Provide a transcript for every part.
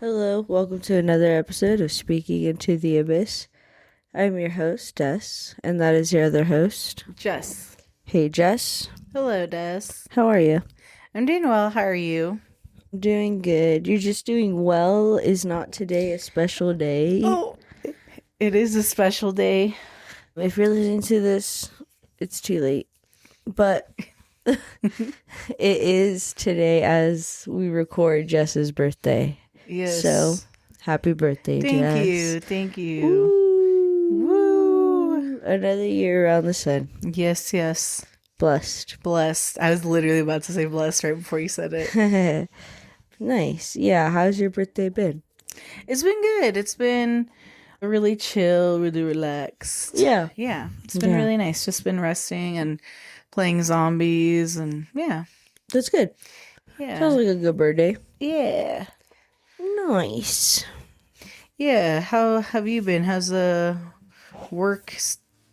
Hello, welcome to another episode of Speaking into the Abyss. I'm your host, Des, and that is your other host. Jess. Hey, Jess. Hello, Des. How are you? I'm doing well. How are you? I'm doing good. You're just doing well. Is not today a special day? Oh, it is a special day. If you're listening to this, it's too late. But it is today as we record Jess's birthday. Yes. So, happy birthday, Thank Jess. you. Thank you. Woo! Another year around the sun. Yes. Blessed. Blessed. I was literally about to say blessed right before you said it. Nice. Yeah. How's your birthday been? It's been good. It's been really chill, really relaxed. Yeah. Yeah. It's been really nice. Just been resting and playing zombies and yeah. That's good. Yeah. Sounds like a good birthday. Yeah. Nice. Yeah. How have you been? How's the work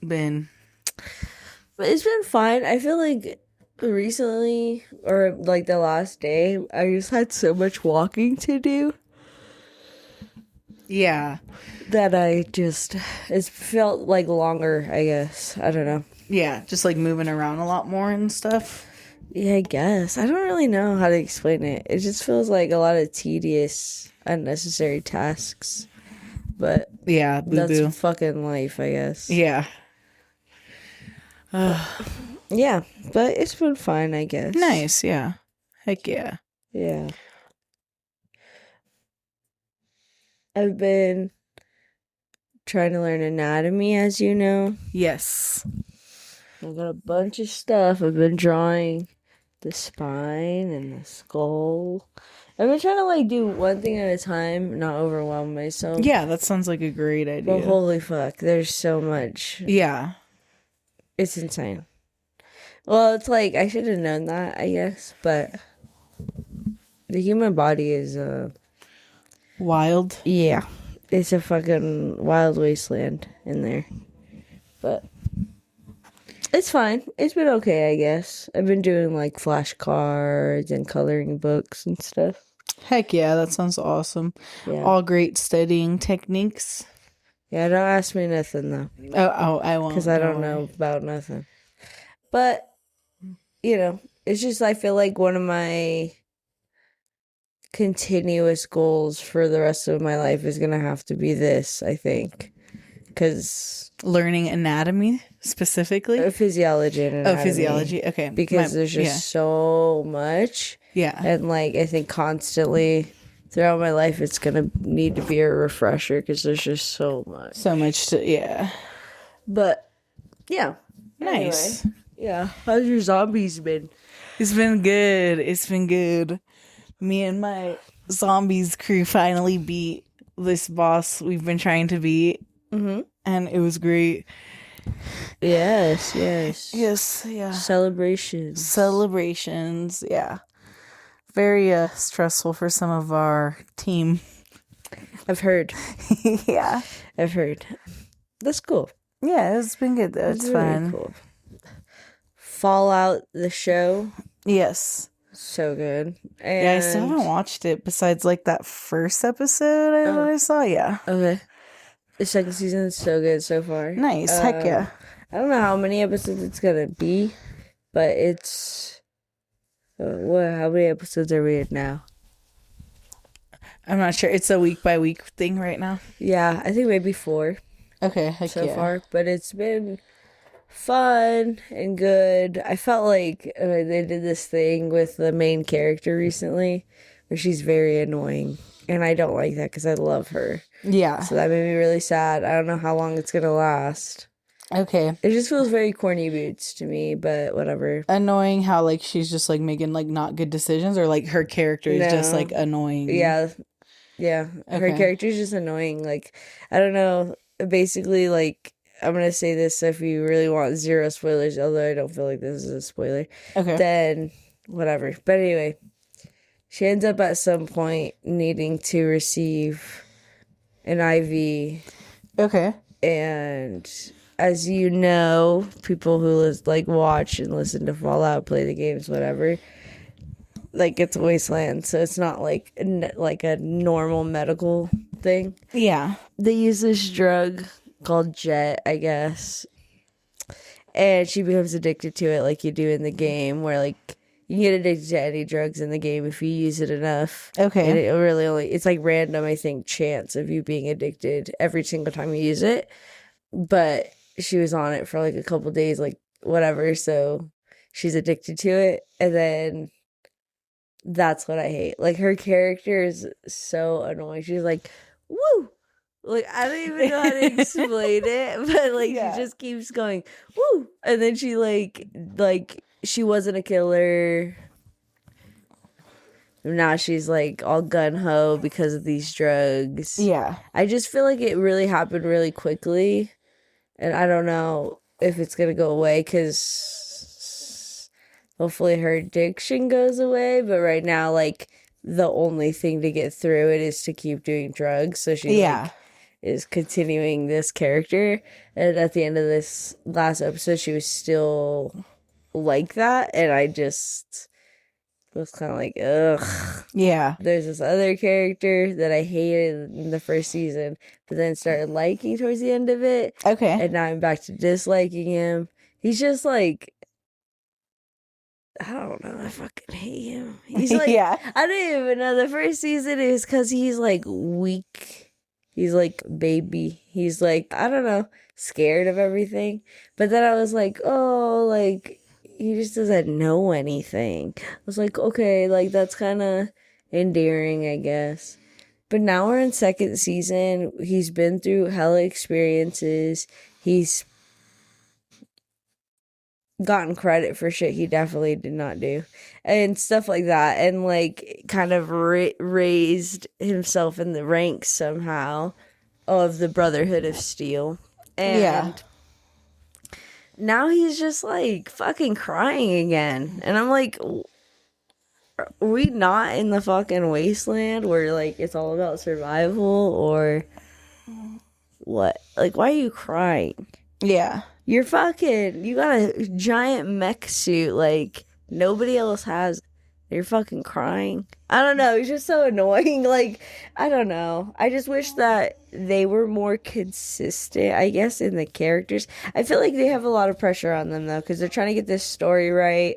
been? But it's been fine. I feel like recently, or like the last day, I just had so much walking to do Yeah. that it's felt like longer, I guess. I don't know. Yeah, just like moving around a lot more and stuff. Yeah, I guess. I don't really know how to explain it. It just feels like a lot of tedious, unnecessary tasks. But Yeah, boo-boo. that's fucking life, I guess. Yeah. Yeah, but it's been fine, I guess. Nice, yeah. Heck yeah. Yeah. I've been trying to learn anatomy, as you know. Yes. I've got a bunch of stuff. I've been drawing the spine and the skull. I've been trying to like do one thing at a time, not overwhelm myself. Yeah, that sounds like a great idea. But holy fuck, there's so much. Yeah. It's insane. Well, it's like I should have known that, I guess, but the human body is Wild. yeah, it's a fucking wild wasteland in there. But it's fine. It's been okay, I guess. I've been doing like flashcards and coloring books and stuff. Heck yeah, that sounds awesome. Yeah. All great studying techniques. Yeah, don't ask me nothing though. Oh, I won't. Because I don't know about nothing. But, you know, it's just I feel like one of my continuous goals for the rest of my life is going to have to be this, I think. Because learning anatomy specifically? Physiology and anatomy. Oh, physiology. Okay. Because there's just so much. Yeah. And like, I think constantly throughout my life, it's going to need to be a refresher because there's just so much. So much to, yeah. But, yeah. Nice. Anyway, yeah. How's your zombies been? It's been good. It's been good. Me and my zombies crew finally beat this boss we've been trying to beat. Mm-hmm. And it was great. Yes. Yes, yeah. Celebrations, yeah. Very stressful for some of our team. I've heard. Yeah. I've heard. That's cool. Yeah, it's been good though. It's fun. Cool. Fallout, the show. Yes. So good. And yeah, I still haven't watched it besides like that first episode I saw. Yeah. Okay. The second season is so good so far. Nice. Heck yeah. I don't know how many episodes it's gonna be, but it's how many episodes are we at now? I'm not sure. It's a week by week thing right now. Yeah, I think maybe 4. Okay, heck so far, but it's been fun and good. I felt like they did this thing with the main character recently where she's very annoying, and I don't like that because I love her. Yeah. So that made me really sad. I don't know how long it's gonna last. Okay. It just feels very corny boots to me, but whatever. Annoying how like she's just like making like not good decisions, or like her character is just like annoying. Yeah. Her character is just annoying. Like, I don't know. Basically, like, I'm gonna say this if you really want zero spoilers, although I don't feel like this is a spoiler. Okay. Then whatever. But anyway, she ends up at some point needing to receive an IV. Okay. And as you know, people who watch and listen to Fallout, play the games, whatever, like it's a wasteland, so it's not like like a normal medical thing. Yeah. They use this drug called Jet, I guess, and she becomes addicted to it like you do in the game, where like you can get addicted to any drugs in the game if you use it enough. Okay. And it really only, it's like random, I think, chance of you being addicted every single time you use it. But she was on it for like a couple days, like whatever, so she's addicted to it. And then that's what I hate. Like her character is so annoying. She's like, woo! Like I don't even know how to explain it, but like Yeah. she just keeps going, woo! And then she like she wasn't a killer. Now she's like all gun ho because of these drugs. Yeah. I just feel like it really happened really quickly, and I don't know if it's gonna go away because hopefully her addiction goes away. But right now, like the only thing to get through it is to keep doing drugs. So she like, is continuing this character, and at the end of this last episode, she was still like that, and I just was kind of like, ugh. Yeah. There's this other character that I hated in the first season, but then started liking towards the end of it. Okay. And now I'm back to disliking him. He's just like, I don't know. I fucking hate him. He's like, Yeah. I don't even know. The first season is because he's like weak. He's like baby. He's like, I don't know, scared of everything. But then I was like, oh, like, he just doesn't know anything. I was like, okay, like that's kind of endearing, I guess. But now we're in second season. He's been through hella experiences. He's gotten credit for shit he definitely did not do and stuff like that, and like kind of raised himself in the ranks somehow of the Brotherhood of Steel. And now he's just like fucking crying again, and I'm like, are we not in the fucking wasteland where like it's all about survival, or what? Like, why are you crying? Yeah. You got a giant mech suit like nobody else has. You're fucking crying. I don't know. He's just so annoying. Like, I don't know. I just wish that they were more consistent, I guess, in the characters. I feel like they have a lot of pressure on them, though, because they're trying to get this story right.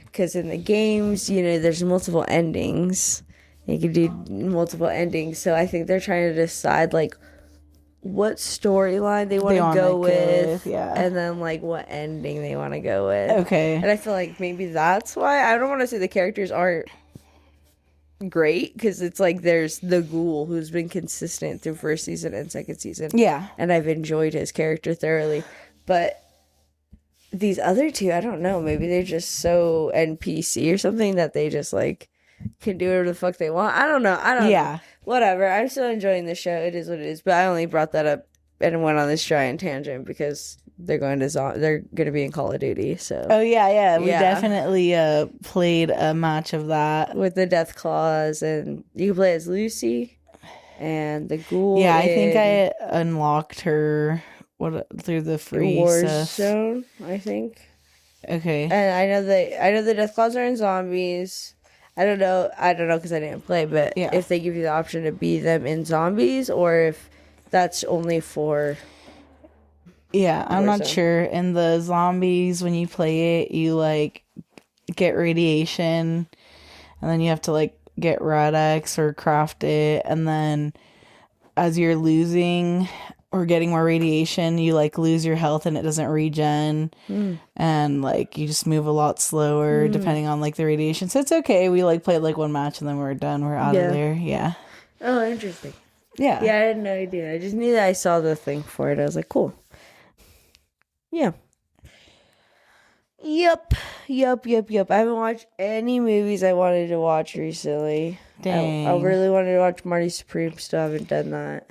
Because in the games, you know, there's multiple endings. You can do multiple endings. So I think they're trying to decide, like, what storyline they want to go with, and then like what ending they want to go with. Okay. And I feel like maybe that's why. I don't want to say the characters aren't great, because it's like there's the Ghoul, who's been consistent through first season and second season. Yeah. And I've enjoyed his character thoroughly. But these other two, I don't know, maybe they're just so NPC or something that they just like can do whatever the fuck they want. I don't know. Know. Whatever. I'm still enjoying the show. It is what it is. But I only brought that up and went on this giant tangent because they're going to be in Call of Duty. So. Oh yeah. We definitely played a match of that with the Death Claws, and you can play as Lucy and the Ghoul. Yeah, I think I unlocked her through the free Warzone, I think. Okay. And I know the Death Claws are in zombies. I don't know because I didn't play, but if they give you the option to be them in zombies, or if that's only for... Yeah, I'm not sure. In the zombies, when you play it, you, like, get radiation, and then you have to, like, get Rad-X or craft it, and then as you're losing or getting more radiation, you like lose your health and it doesn't regen, and like you just move a lot slower depending on like the radiation. So it's okay. We like played like one match and then we're done. We're out of there. Yeah. Oh, interesting. Yeah. Yeah, I had no idea. I just knew that I saw the thing for it. I was like, cool. Yeah. Yep. I haven't watched any movies I wanted to watch recently. Dang. I really wanted to watch Marty Supreme. Still haven't done that.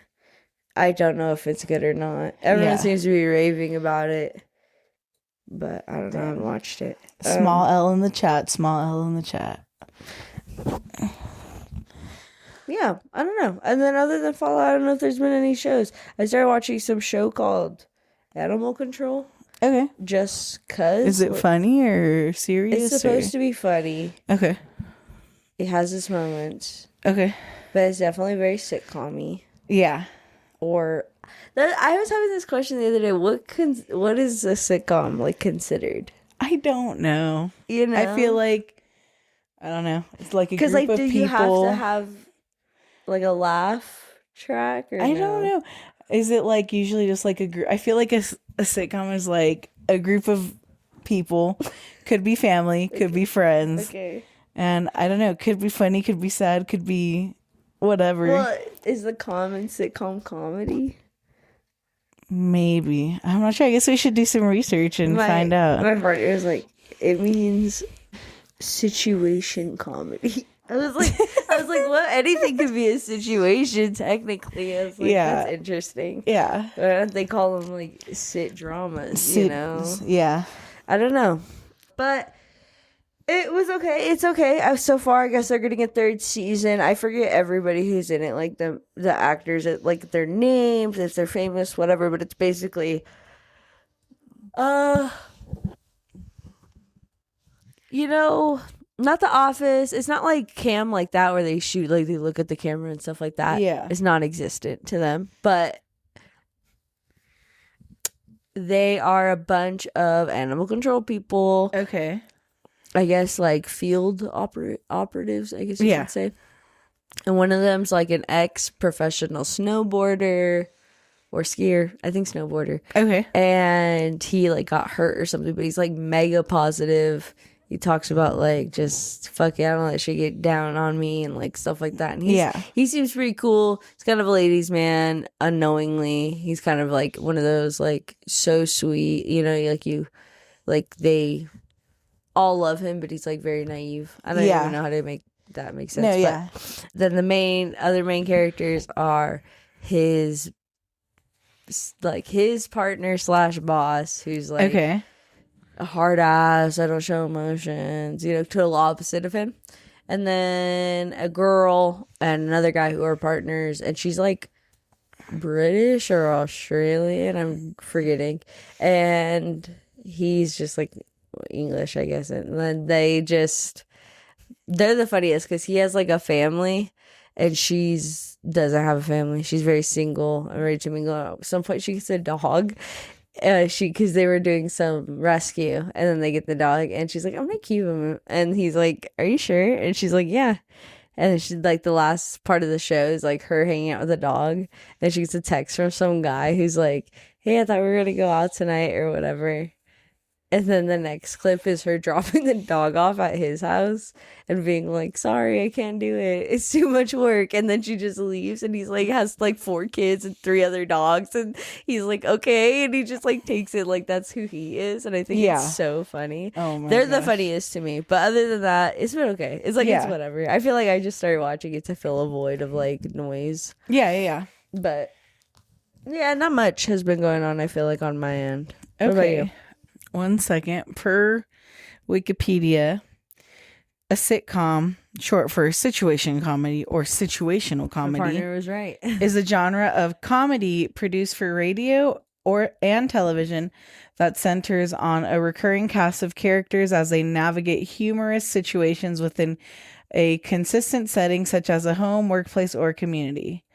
I don't know if it's good or not. Everyone seems to be raving about it, but I don't know. I haven't watched it. Small L in the chat. Small L in the chat. Yeah, I don't know. And then other than Fallout, I don't know if there's been any shows. I started watching some show called Animal Control. Okay. Just cause. Is it funny or serious? It's supposed to be funny. Okay. It has its moments, Okay. but it's definitely very sitcom-y. Yeah. Or I was having this question the other day. What is a sitcom like considered? I don't know. You I feel know, like, I don't know. It's like a because group like, of do you have to people. have like a laugh track or I don't no? know. Is it like usually just like a group? I feel like a sitcom is like a group of people. Could be family, could be friends. Okay. And I don't know. Could be funny, could be sad, could be whatever. Well, is the common sitcom comedy? Maybe. I'm not sure. I guess we should do some research and find out. My partner was like, it means situation comedy. I was like, what? Anything could be a situation, technically. I was like, Yeah. that's interesting. Yeah. Why don't they call them like sit dramas, you know? Yeah. I don't know. But it was okay. It's okay. So far, I guess they're getting a third season. I forget everybody who's in it, like the actors, like their names, if they're famous, whatever. But it's basically, you know, not The Office. It's not like Cam like that where they shoot, like they look at the camera and stuff like that. Yeah. It's non-existent to them. But they are a bunch of animal control people. Okay. I guess like field operatives, I guess you Yeah. could say. And one of them's like an ex-professional snowboarder or skier, I think snowboarder. Okay. And he like got hurt or something, but he's like mega positive. He talks about like just fuck it, I don't let shit get down on me and like stuff like that. And he seems pretty cool. He's kind of a ladies' man unknowingly. He's kind of like one of those like so sweet, you know, like they all love him, but he's like very naive. I don't even know how to make that make sense. No, but yeah. then the other main characters are his partner / boss, who's like Okay. a hard ass. I don't show emotions. You know, total opposite of him. And then a girl and another guy who are partners, and she's like British or Australian. I'm forgetting, and he's just like English, I guess. And then they're the funniest because he has like a family and she's doesn't have a family. She's very single and ready to mingle. At some point she gets a dog. Because they were doing some rescue and then they get the dog and she's like, I'm gonna keep him. And he's like, are you sure? And she's like, yeah. And then she's like, the last part of the show is like her hanging out with the dog. And she gets a text from some guy who's like, hey, I thought we were gonna go out tonight or whatever. And then the next clip is her dropping the dog off at his house and being like, sorry, I can't do it. It's too much work. And then she just leaves and he's like, has like 4 kids and 3 other dogs. And he's like, okay. And he just like takes it like that's who he is. And I think it's so funny. Oh my They're the gosh. funniest to me. But other than that, it's been okay. It's like, it's whatever. I feel like I just started watching it to fill a void of like noise. Yeah. But yeah, not much has been going on, I feel like, on my end. What about you? 1 second. Per Wikipedia, a sitcom, short for situation comedy or situational My comedy, partner was right. is a genre of comedy produced for radio and television that centers on a recurring cast of characters as they navigate humorous situations within a consistent setting such as a home, workplace, or community.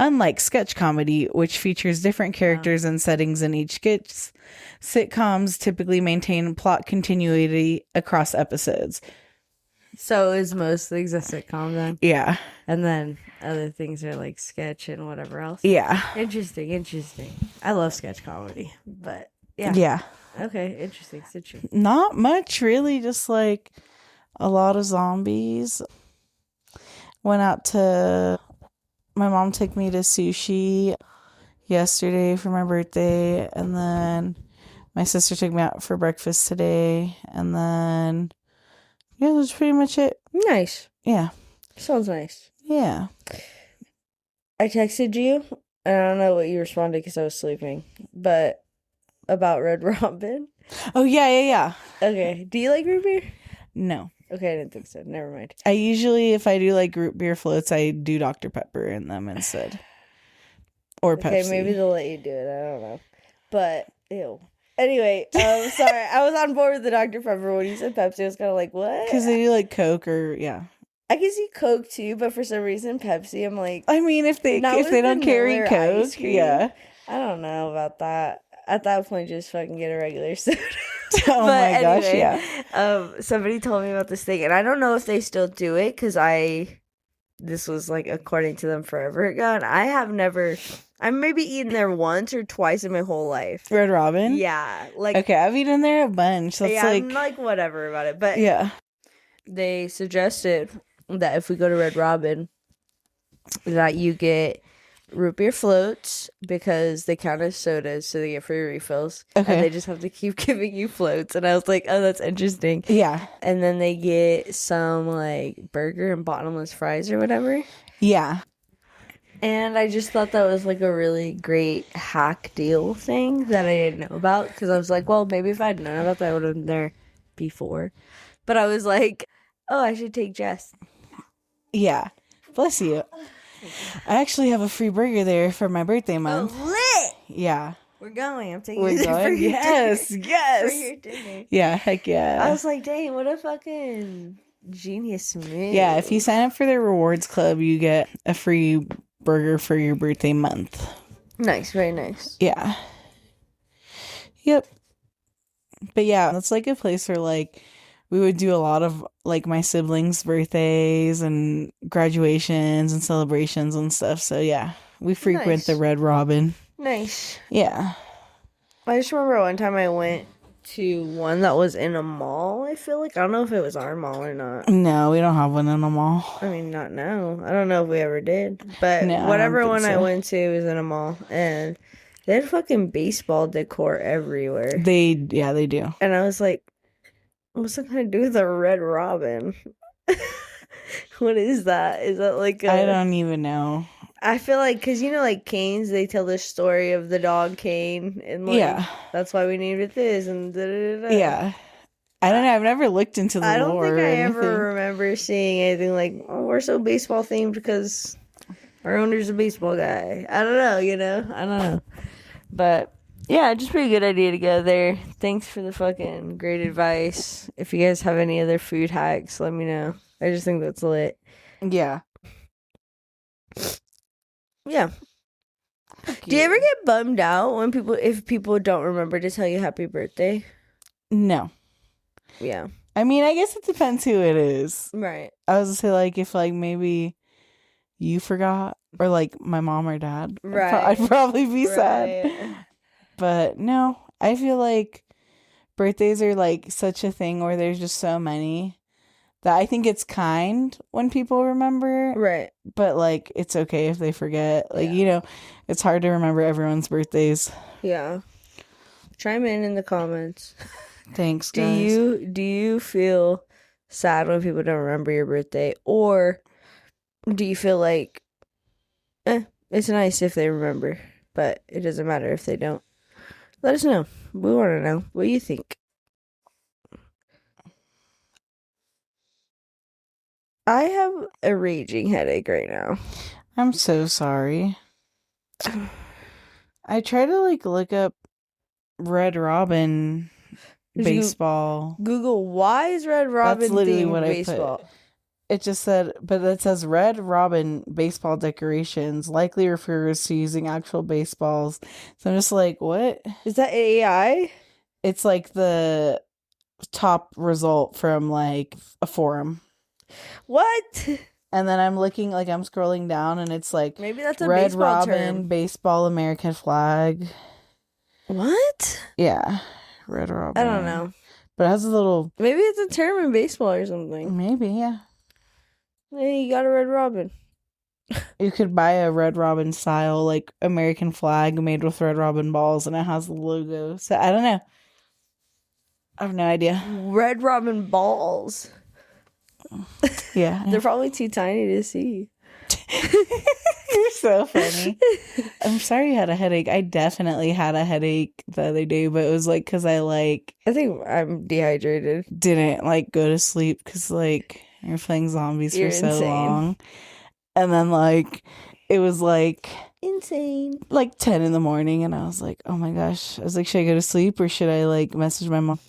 Unlike sketch comedy, which features different characters and settings in each sketch, sitcoms typically maintain plot continuity across episodes. So is most things a sitcom then? Yeah. And then other things are like sketch and whatever else? Yeah. Interesting. I love sketch comedy, but yeah. Yeah. Okay, interesting. Not much, really. Just like a lot of zombies. Went out to... My mom took me to sushi yesterday for my birthday, and then my sister took me out for breakfast today, and then yeah, that's pretty much it. Nice. Yeah. Sounds nice. Yeah. I texted you, and I don't know what you responded because I was sleeping, but about Red Robin. Oh, yeah. Okay. Do you like root beer? No. Okay, I didn't think so. Never mind. I usually, if I do like root beer floats, I do Dr. Pepper in them instead. Or Pepsi. Okay, maybe they'll let you do it. I don't know. But, ew. Anyway, sorry. I was on board with the Dr. Pepper when you said Pepsi. I was kind of like, what? Because they do like Coke or, yeah. I can see Coke too, but for some reason Pepsi, I'm like, I mean, if they not with don't carry vanilla ice Coke, cream. yeah. I don't know about that. At that point, just fucking get a regular soda. Oh But my gosh, anyway, yeah. somebody told me about this thing, and I don't know if they still do it because this was like according to them forever ago, and I have never. I maybe eaten there once or twice in my whole life. Red Robin? Yeah, like Okay, I've eaten there a bunch. So it's yeah, I'm like whatever about it, but yeah. they suggested that if we go to Red Robin, that you get root beer floats because they count as sodas, so they get free refills. Okay. And they just have to keep giving you floats. And I was like, oh, that's interesting. Yeah. And then they get some like burger and bottomless fries or whatever. Yeah. And I just thought that was like a really great hack deal thing that I didn't know about because I was like, well, maybe if I'd known about that, I would have been there before. But I was like, oh, I should take Jess. Yeah. Bless you. I actually have a free burger there for my birthday month. Oh, lit! Yeah. We're going. I'm taking We're you there for going? your Yes, dinner. yes. For your dinner. Yeah, heck yeah. I was like, dang, what a fucking genius move. Yeah, if you sign up for their rewards club, you get a free burger for your birthday month. Nice, very nice. Yeah. Yep. But yeah, that's like a place where like we would do a lot of like my siblings' birthdays and graduations and celebrations and stuff. So yeah, we frequent Nice. the Red Robin. Nice. Yeah. I just remember one time I went to one that was in a mall, I feel like. I don't know if it was our mall or not. No, we don't have one in a mall. I mean, not now. I don't know if we ever did. But No, I don't whatever think one I so. went to was in a mall. And they had fucking baseball decor everywhere. They do. And I was like, what's that going to do with a Red Robin? What is that? Is that like a... I don't even know. I feel like, because you know, like Canes, they tell the story of the dog Kane, and like, Yeah. that's why we named it this, and da-da-da-da. Yeah. I don't know. I've never looked into the I don't lore think or I anything. ever remember seeing anything like, oh, we're so baseball themed because our owner's a baseball guy. I don't know, I don't know. But yeah, just pretty good idea to go there. Thanks for the fucking great advice. If you guys have any other food hacks, let me know. I just think that's lit. Yeah. Yeah. Do you ever get bummed out when if people don't remember to tell you happy birthday? No. Yeah. I mean, I guess it depends who it is. Right. I was gonna say, like, if, like, maybe you forgot, or, like, my mom or dad, Right. I'd probably be sad. Right. But, no, I feel like birthdays are, like, such a thing where there's just so many that I think it's kind when people remember. Right. But, like, it's okay if they forget. Like, Yeah. you know, it's hard to remember everyone's birthdays. Yeah. Chime in the comments. Thanks, Do guys. you feel sad when people don't remember your birthday, or do you feel like it's nice if they remember, but it doesn't matter if they don't? Let us know. We want to know what you think. I have a raging headache right now. I'm so sorry. I try to, like, look up Red Robin Did you baseball. Google why is Red Robin That's literally themed what I baseball? put. It just said, but it says Red Robin baseball decorations likely refers to using actual baseballs. So I'm just like, what? Is that AI? It's like the top result from, like, a forum. What? And then I'm looking, like, I'm scrolling down, and it's like Maybe that's a Red baseball Robin term. baseball American flag. What? Yeah, Red Robin. I don't know. But it has a little. Maybe it's a term in baseball or something. Maybe, yeah. Hey, you got a Red Robin. You could buy a Red Robin style, like, American flag made with Red Robin balls, and it has the logo. So I don't know. I have no idea. Red Robin balls. Yeah. They're probably too tiny to see. You're so funny. I'm sorry you had a headache. I definitely had a headache the other day, but it was like because I, like, I think I'm dehydrated. didn't, like, go to sleep because, like, you're playing zombies You're for so insane. long. And then, like, it was like Insane. 10 in the morning, and I was like, oh my gosh. I was like, should I go to sleep or should I, like, message my mom?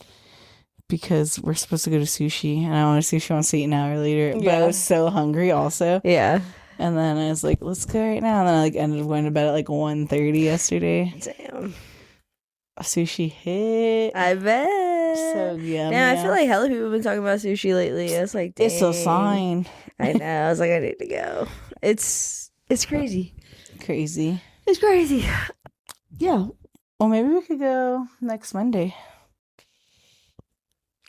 because we're supposed to go to sushi, and I want to see if she wants to eat now or later. But I Yeah. was so hungry also. Yeah. And then I was like, let's go right now. And then I like ended up going to bed at like 1:30 yesterday. Damn. Sushi hit. I bet. So yummy. Yeah, I feel like hella people have been talking about sushi lately. I was like, dang. It's a sign. I know. I was like, I need to go. It's crazy. Crazy. It's crazy. Yeah. Well, maybe we could go next Monday.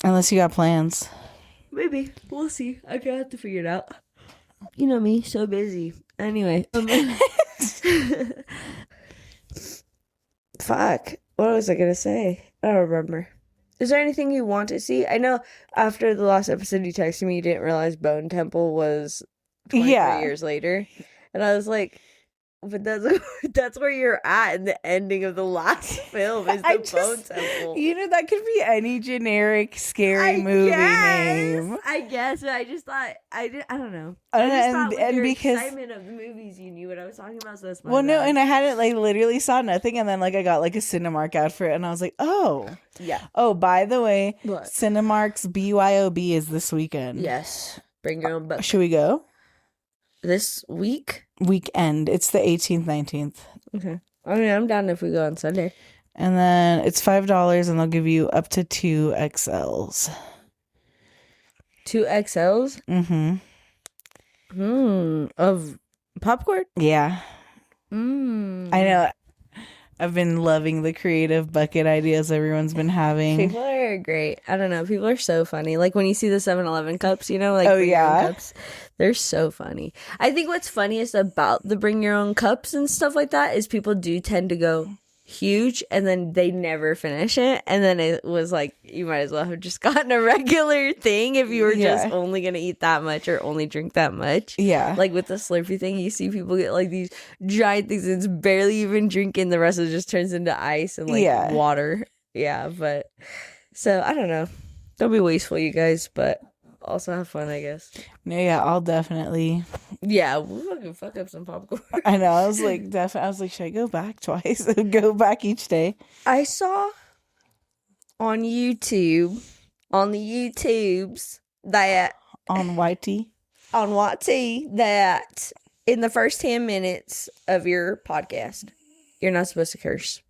Unless you got plans. Maybe. We'll see. I gotta have to figure it out. You know me, so busy. Anyway. Fuck. What was I gonna say? I don't remember. Is there anything you want to see? I know after the last episode you texted me you didn't realize Bone Temple was 23 years later. And I was like, but that's where you're at in the ending of the last film is the Bone Temple. You know, that could be any generic scary movie name. I guess, but I just thought I don't know. And because excitement of the movies, you knew what I was talking about. So that's my well, no, bad. and I hadn't like literally saw nothing, and then like I got like a Cinemark ad for it, and I was like, oh, yeah. Oh, by the way, What? Cinemark's BYOB is this weekend. Yes, bring your own book. Should we go This week? Weekend. It's the 18th, 19th. Okay. I mean, I'm down if we go on Sunday. And then it's $5, and they'll give you up to 2 XLs. 2 XLs? Of popcorn? Yeah. I know. I've been loving the creative bucket ideas everyone's been having. People are great. I don't know. People are so funny. Like when you see the 7-Eleven cups, you know, like Oh, bring your own yeah? cups. They're so funny. I think what's funniest about the bring your own cups and stuff like that is people do tend to go huge and then they never finish it. And then it was like, you might as well have just gotten a regular thing if you were just Yeah. only going to eat that much or only drink that much. Yeah. Like with the Slurpee thing, you see people get like these giant things and it's barely even drinking. The rest of it just turns into ice and like Yeah. water. Yeah, but so I don't know. Don't be wasteful, you guys, but also have fun, I guess. No, yeah, I'll definitely. Yeah, we'll fucking fuck up some popcorn. I know. I was like, I was like, should I go back twice? Go back each day. I saw on YouTube, on the YouTubes, that On YT. on YT, that in the first 10 minutes of your podcast, you're not supposed to curse.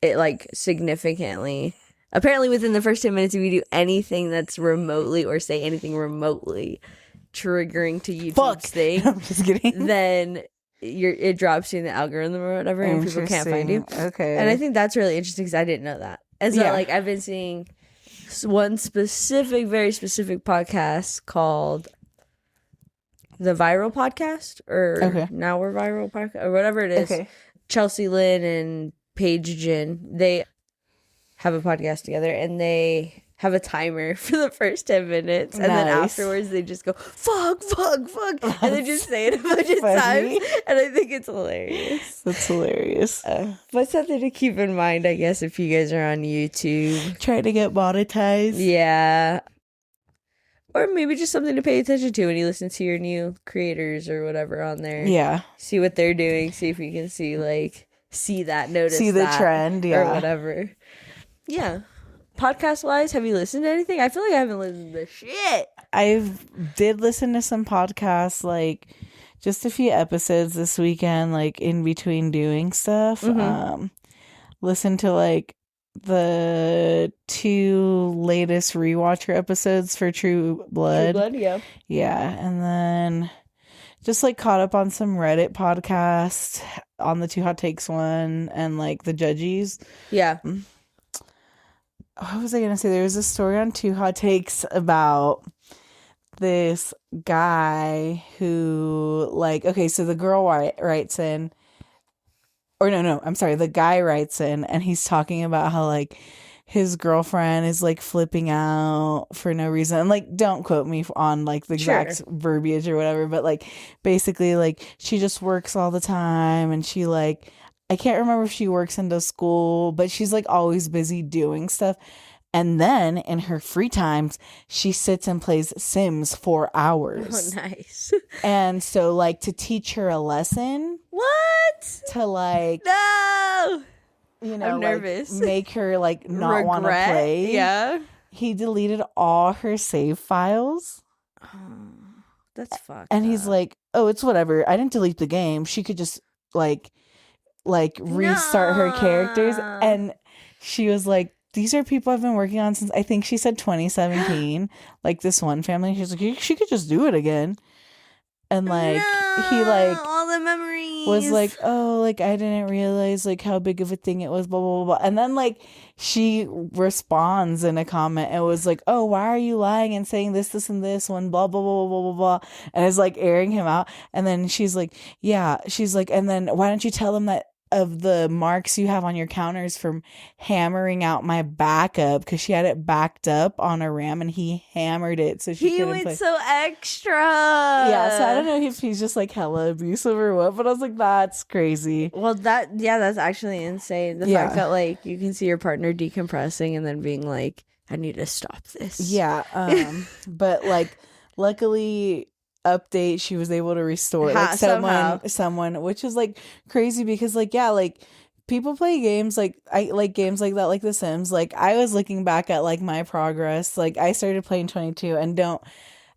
It like significantly. Apparently, within the first 10 minutes, if you do anything that's remotely or say anything remotely triggering to YouTube's thing, I'm just kidding. then it drops you in the algorithm or whatever, and people can't find you. Okay. And I think that's really interesting because I didn't know that. And so, Yeah. like, I've been seeing one specific, very specific podcast called The Viral Podcast, or Okay. Now We're Viral Podcast, or whatever it is. Okay. Chelsea Lynn and Paige Jin, they have a podcast together and they have a timer for the first 10 minutes. And then Nice. afterwards they just go, fuck, fuck, fuck. And they just say it a bunch of funny. times. And I think it's hilarious. That's hilarious. But something to keep in mind, I guess, if you guys are on YouTube. Trying to get monetized. Yeah. Or maybe just something to pay attention to when you listen to your new creators or whatever on there. Yeah. See what they're doing. See if you can see that, notice See the that, trend. Yeah. or whatever. Yeah. Podcast wise, have you listened to anything? I feel like I haven't listened to shit. I did listen to some podcasts, like just a few episodes this weekend, like in between doing stuff. Listen to like the 2 latest rewatcher episodes for True Blood. Yeah. Yeah, and then just like caught up on some Reddit podcasts on the 2 Hot Takes one and like the Judgies. Yeah. What was I gonna say? There was a story on 2 Hot Takes about this guy who, like, okay, so the girl writes in, or no, I'm sorry, the guy writes in, and he's talking about how like his girlfriend is like flipping out for no reason. And like, don't quote me on like the exact verbiage or whatever, but like basically like she just works all the time, and she like, I can't remember if she works into school, but she's like always busy doing stuff. And then in her free times, she sits and plays Sims for hours. Oh, nice. And so like to teach her a lesson, What? to like, No. you know, I'm like, nervous. make her like not want to Regret? play. Yeah. he deleted all her save files. Oh, that's fucked And he's up. like, oh, it's whatever. I didn't delete the game. She could just like restart her characters. No. And she was like, these are people I've been working on since, I think she said 2017. Like this one family, she's like, she could just do it again. And like he like all the memories was like, oh, like I didn't realize like how big of a thing it was, blah blah blah blah. And then like she responds in a comment and was like, oh, why are you lying and saying this and this one, blah blah blah blah blah blah, and is like airing him out. And then she's like, yeah, she's like, and then why don't you tell him that of the marks you have on your counters from hammering out my backup, because she had it backed up on a RAM and he hammered it so she he couldn't went play. so extra. Yeah, so I don't know if he's just like hella abusive or what, but I was like, that's crazy. Well, that's actually insane. The Yeah. fact that like you can see your partner decompressing and then being like, I need to stop this. Yeah, but like luckily update, she was able to restore like someone, which is like crazy because like, yeah, like people play games like I like games like that, like The Sims. Like I was looking back at like my progress, like I started playing 22 and don't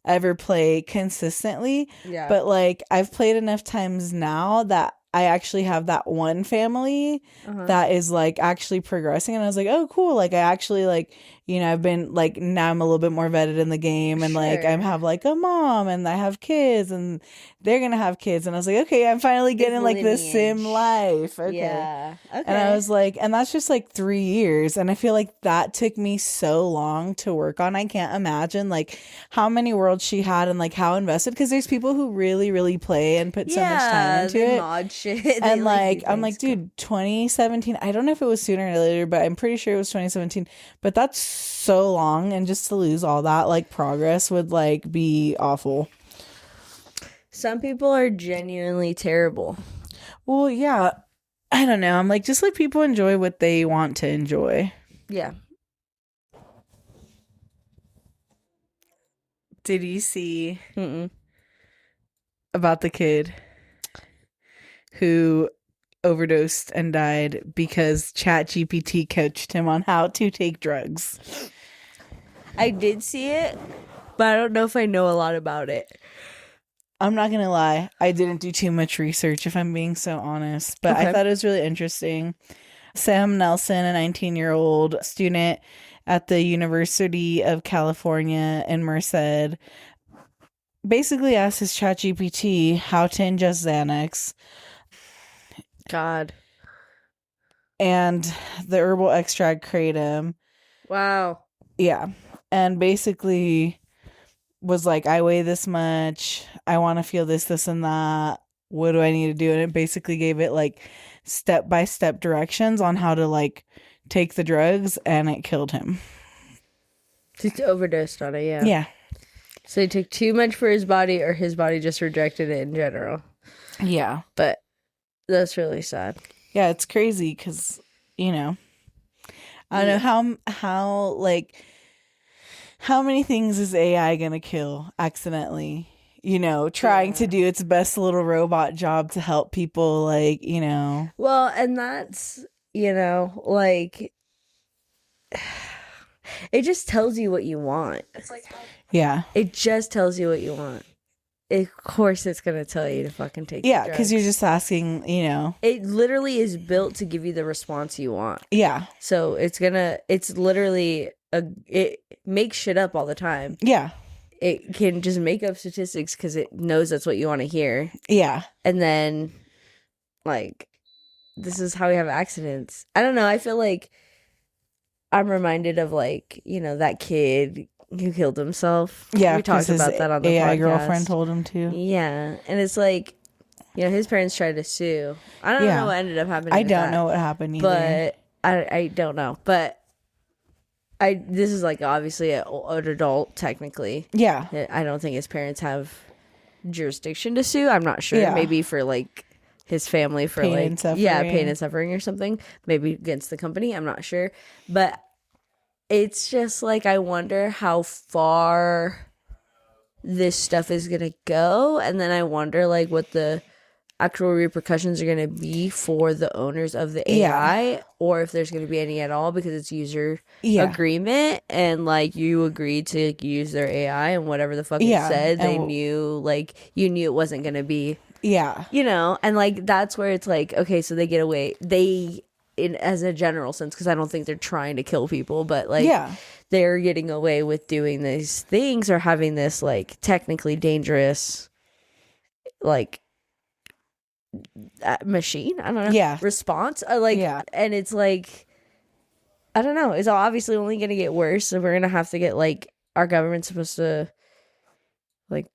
ever play consistently, Yeah. but like I've played enough times now that I actually have that one family that is like actually progressing, and I was like, oh cool, like I actually like, you know, I've been like, now I'm a little bit more vetted in the game, and like I have like a mom and I have kids and they're gonna have kids, and I was like, okay, I'm finally getting like the sim life. Okay. Yeah. Okay. And I was like, and that's just like 3 years. And I feel like that took me so long to work on. I can't imagine like how many worlds she had and like how invested, because there's people who really, really play and put so much time into they it. mod shit. And They, like, do I'm like, things. dude, 2017, I don't know if it was sooner or later, but I'm pretty sure it was 2017. But that's so long. And just to lose all that like progress would like be awful. Some people are genuinely terrible. Well, yeah. I don't know. I'm like, just let people enjoy what they want to enjoy. Yeah. Did you see Mm-mm. about the kid who overdosed and died because ChatGPT coached him on how to take drugs? I did see it, but I don't know if I know a lot about it. I'm not gonna lie, I didn't do too much research, if I'm being so honest, but Okay. I thought it was really interesting. Sam Nelson, a 19-year-old student at the University of California in Merced, basically asked his ChatGPT how to ingest Xanax, God. and the herbal extract kratom. Wow. Yeah. And basically was like, I weigh this much. I want to feel this, and that. What do I need to do? And it basically gave it like step-by-step directions on how to like take the drugs, and it killed him. He overdosed on it, yeah. Yeah. So he took too much for his body, or his body just rejected it in general. Yeah. But that's really sad. Yeah, it's crazy because, you know, I don't know how like, how many things is AI gonna kill accidentally? You know, trying to do its best little robot job to help people, like, you know. Well, and that's, you know, like, it just tells you what you want. Yeah. It just tells you what you want. Of course it's going to tell you to fucking take Yeah, the because you're drugs. just asking, you know. It literally is built to give you the response you want. Yeah. So it's literally, it makes shit up all the time. Yeah. It can just make up statistics because it knows that's what you want to hear. Yeah. And then, like, this is how we have accidents. I don't know. I feel like I'm reminded of, like, you know, that kid who killed himself. Yeah. We talked about that on the AI podcast. girlfriend told him to. Yeah. And it's like, you know, his parents tried to sue. I don't know what ended up happening. I with don't that, know what happened either. but I don't know. But this is like obviously an adult technically. Yeah. I don't think his parents have jurisdiction to sue. I'm not sure. Yeah. Maybe for like his family for Pain like and suffering. pain and suffering or something. Maybe against the company. I'm not sure. But it's just like I wonder how far this stuff is gonna go, and then I wonder like what the actual repercussions are going to be for the owners of the AI, or if there's going to be any at all, because it's user agreement, and like you agreed to use their AI, and whatever the fuck it said, they knew, like, you knew it wasn't going to be, you know, and like that's where it's like, okay, so they get away, in as a general sense, because I don't think they're trying to kill people, but like they're getting away with doing these things or having this like technically dangerous like machine, I don't know, response, and it's like, I don't know, it's obviously only gonna get worse, so we're gonna have to get, like, our government's supposed to like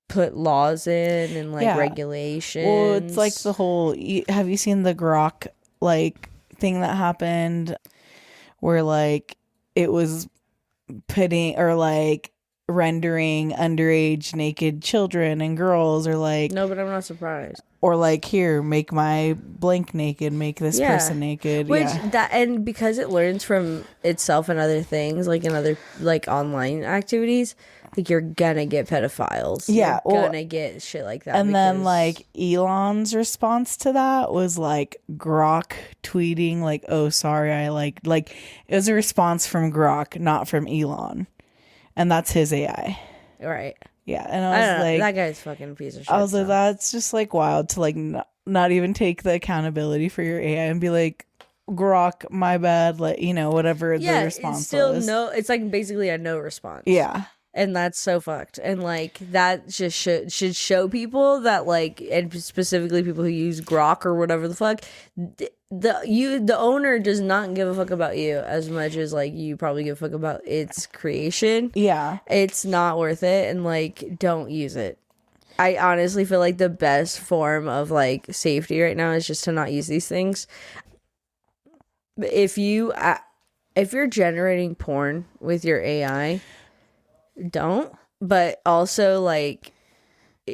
put laws in and like regulations. Well, it's like the whole, have you seen the Grok like thing that happened where like it was putting or like rendering underage naked children and girls, or like, no, but I'm not surprised, or like, here, make my blank naked, make this person naked, which that, and because it learns from itself and other things, like in other like online activities, like you're gonna get pedophiles, you're gonna get shit like that. And then like Elon's response to that was like Grok tweeting like, oh sorry, I like it was a response from Grok, not from Elon. And that's his AI. Right. Yeah. And I was like, that guy's fucking piece of shit. I was like, that's just like wild to like not even take the accountability for your AI and be like, Grok, my bad. Like, you know, whatever the response it's still was. it's like basically a no response. Yeah. And that's so fucked. And like that just should show people that, like, and specifically people who use Grok or whatever the fuck, the owner does not give a fuck about you as much as like you probably give a fuck about its creation. Yeah. It's not worth it, and like don't use it. I honestly feel like the best form of like safety right now is just to not use these things. If you're generating porn with your AI, don't. But also, like,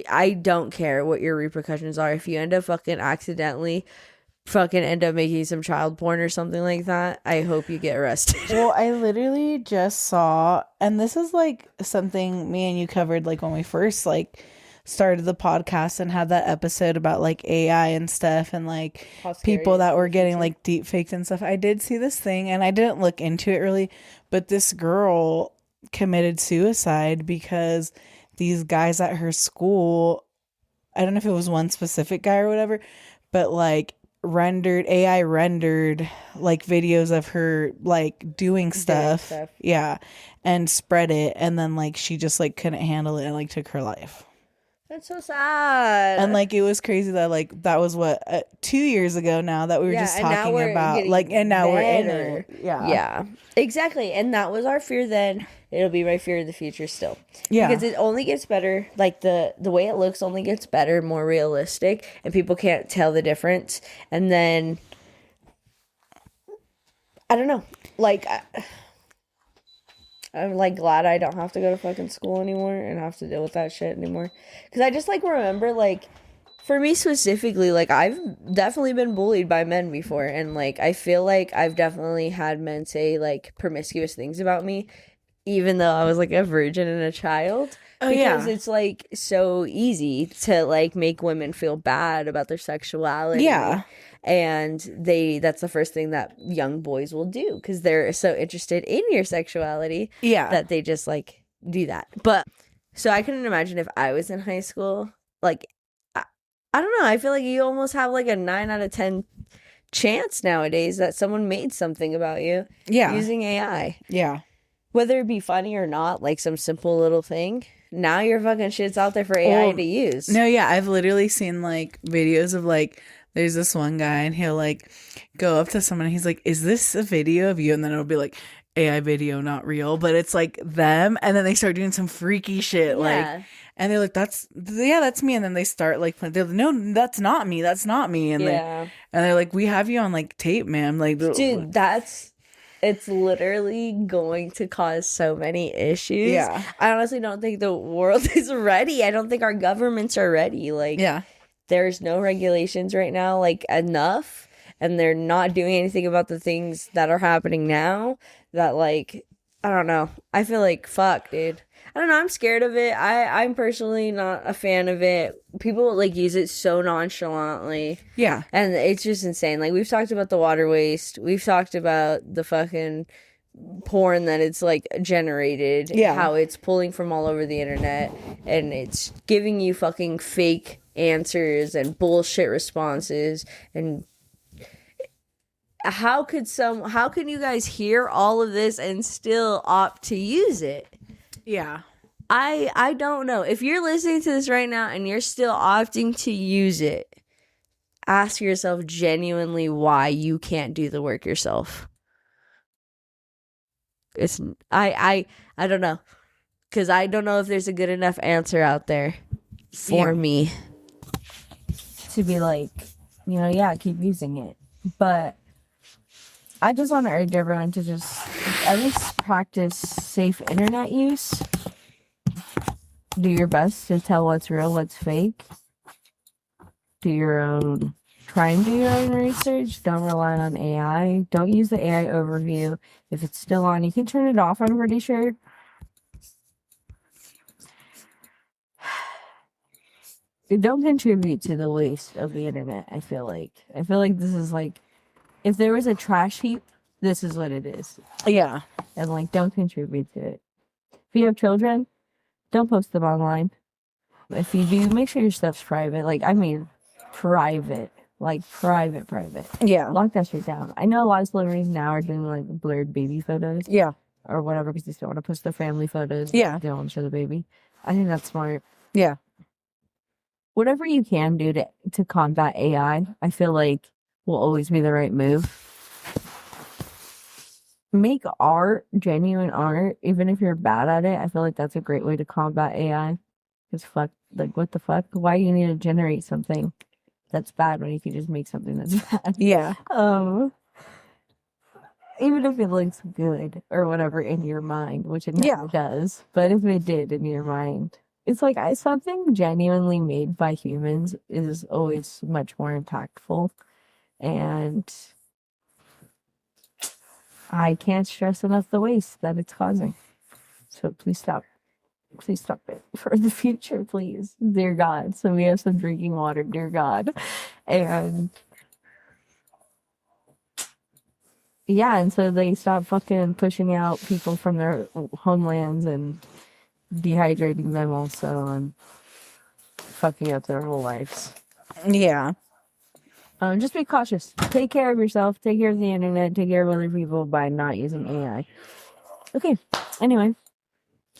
I don't care what your repercussions are. If you end up fucking accidentally end up making some child porn or something like that, I hope you get arrested. Well, I literally just saw, and this is like something me and you covered like when we first like started the podcast and had that episode about like AI and stuff, and like people that were getting like deep fakes and stuff. I did see this thing, and I didn't look into it really, but this girl committed suicide because these guys at her school, I don't know if it was one specific guy or whatever, but like AI rendered like videos of her like doing stuff. Yeah, and spread it, and then like she just like couldn't handle it and like took her life. That's so sad. And like it was crazy that like that was what 2 years ago now that we were just talking about, like, and now we're in it. Yeah, exactly. And that was our fear then. It'll be my fear in the future still. Yeah, because it only gets better. Like the way it looks only gets better, more realistic, and people can't tell the difference. And then I don't know, like, I'm like glad I don't have to go to fucking school anymore and have to deal with that shit anymore. Because I just like remember, like, for me specifically, like, I've definitely been bullied by men before, and like I feel like I've definitely had men say like promiscuous things about me, even though I was like a virgin and a child. Because it's like so easy to like make women feel bad about their sexuality. Yeah. And that's the first thing that young boys will do, because they're so interested in your sexuality that they just like do that. But so I couldn't imagine if I was in high school, like, I don't know, I feel like you almost have like a 9 out of 10 chance nowadays that someone made something about you using AI. Yeah. Whether it be funny or not, like some simple little thing. Now your fucking shit's out there for AI to use. No, yeah, I've literally seen like videos of like, there's this one guy and he'll like go up to someone and he's like, is this a video of you? And then it'll be like, AI video, not real, but it's like them. And then they start doing some freaky shit, like, and they're like, that's me. And then they start like, they're like, no, that's not me. And they're like, we have you on like tape, ma'am. Like, dude, it's literally going to cause so many issues. Yeah. I honestly don't think the world is ready. I don't think our governments are ready. Like, there's no regulations right now, like, enough, and they're not doing anything about the things that are happening now that, like, I don't know. I feel like fuck, dude. I don't know. I'm scared of it. I'm personally not a fan of it. People like use it so nonchalantly. Yeah. And it's just insane. Like we've talked about the water waste. We've talked about the fucking porn that it's like generated. Yeah. How it's pulling from all over the internet and it's giving you fucking fake answers and bullshit responses and how can you guys hear all of this and still opt to use it? Yeah. I don't know. If you're listening to this right now and you're still opting to use it, ask yourself genuinely why you can't do the work yourself. It's I don't know. Cuz I don't know if there's a good enough answer out there for me to be like, yeah, keep using it. But I just want to urge everyone to just at least practice safe internet use. Do your best to tell what's real, what's fake. Try and do your own research. Don't rely on AI. Don't use the AI overview. If it's still on, you can turn it off, I'm pretty sure. Don't contribute to the waste of the internet, I feel like. This is like, if there was a trash heap, this is what it is. Yeah. And like, don't contribute to it. If you have children, don't post them online. If you do, make sure your stuff's private. Like, I mean, private. Like, private. Yeah. Lock that shit down. I know a lot of celebrities now are doing like blurred baby photos. Yeah. Or whatever, because they still want to post their family photos. Yeah. They don't want to show the baby. I think that's smart. Yeah. Whatever you can do to combat AI, I feel like will always be the right move. Make art, genuine art, even if you're bad at it. I feel like that's a great way to combat AI. Because fuck, like what the fuck? Why do you need to generate something that's bad when you can just make something that's bad? Yeah. Even if it looks good or whatever in your mind, which it never does, but if it did in your mind, it's like something genuinely made by humans is always much more impactful. And I can't stress enough the waste that it's causing. So please stop. Please stop it for the future, please. Dear God. So we have some drinking water, dear God. And yeah, and so they stop fucking pushing out people from their homelands and dehydrating them also and fucking up their whole lives. Yeah. Just be cautious. Take care of yourself. Take care of the internet. Take care of other people by not using AI. Okay. Anyway,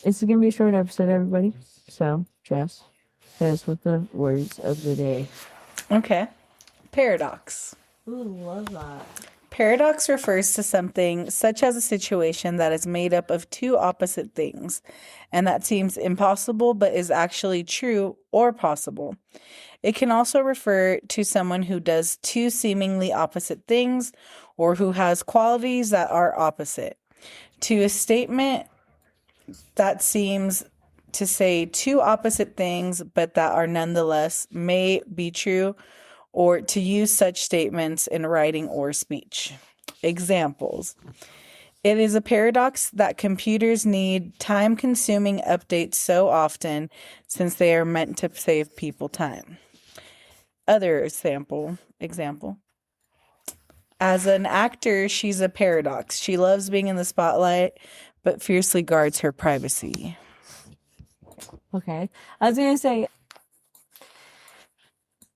it's gonna be a short episode, everybody. So, Jess, hit us with the words of the day. Okay. Paradox. Ooh, love that. Paradox refers to something such as a situation that is made up of two opposite things, and that seems impossible but is actually true or possible. It can also refer to someone who does two seemingly opposite things or who has qualities that are opposite. To a statement that seems to say two opposite things but that are nonetheless may be true, or to use such statements in writing or speech. Examples. It is a paradox that computers need time-consuming updates so often since they are meant to save people time. Other example. As an actor, she's a paradox. She loves being in the spotlight, but fiercely guards her privacy. Okay. I was going to say,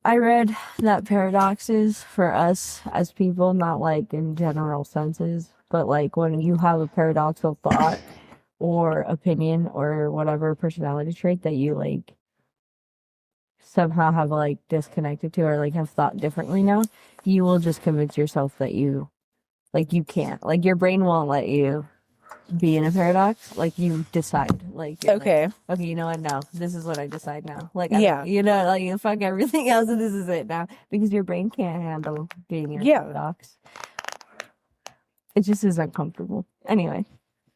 I read that paradoxes for us as people, not like in general senses, but like when you have a paradoxical thought or opinion or whatever personality trait that you like somehow have like disconnected to or like have thought differently now, you will just convince yourself that you can't. Like your brain won't let you be in a paradox. Like you decide. Like okay. Like, okay, you know what? No, this is what I decide now. Like yeah. Like fuck everything else and this is it now. Because your brain can't handle being in a paradox. It just is uncomfortable. Anyway,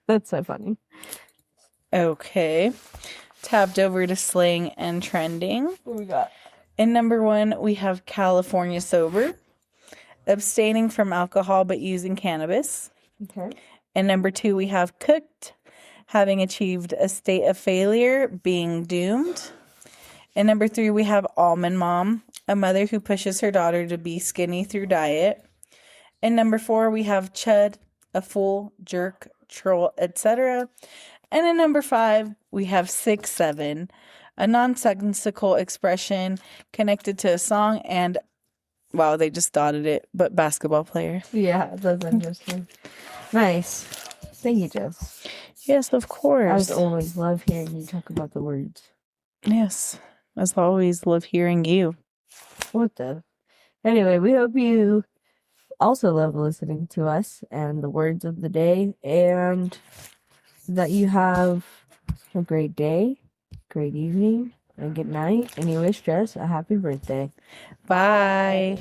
that's so funny. Okay. Tabbed over to slang and trending. What we got? In number 1, we have California sober. Abstaining from alcohol but using cannabis. Okay. And number 2, we have cooked, having achieved a state of failure, being doomed. And number 3, we have almond mom, a mother who pushes her daughter to be skinny through diet. And number 4, we have chud, a fool, jerk, troll, etc. And in number 5, we have 6'7", a nonsensical expression connected to a song and, wow, they just dotted it, but basketball player. Yeah, that's interesting. Nice. Thank you, Jess. Yes, of course. As always, love hearing you talk about the words. Yes, as always, love hearing you. What the? Anyway, we hope you also love listening to us and the words of the day, and that you have a great day, great evening, and good night. And you wish Jess a happy birthday. Bye.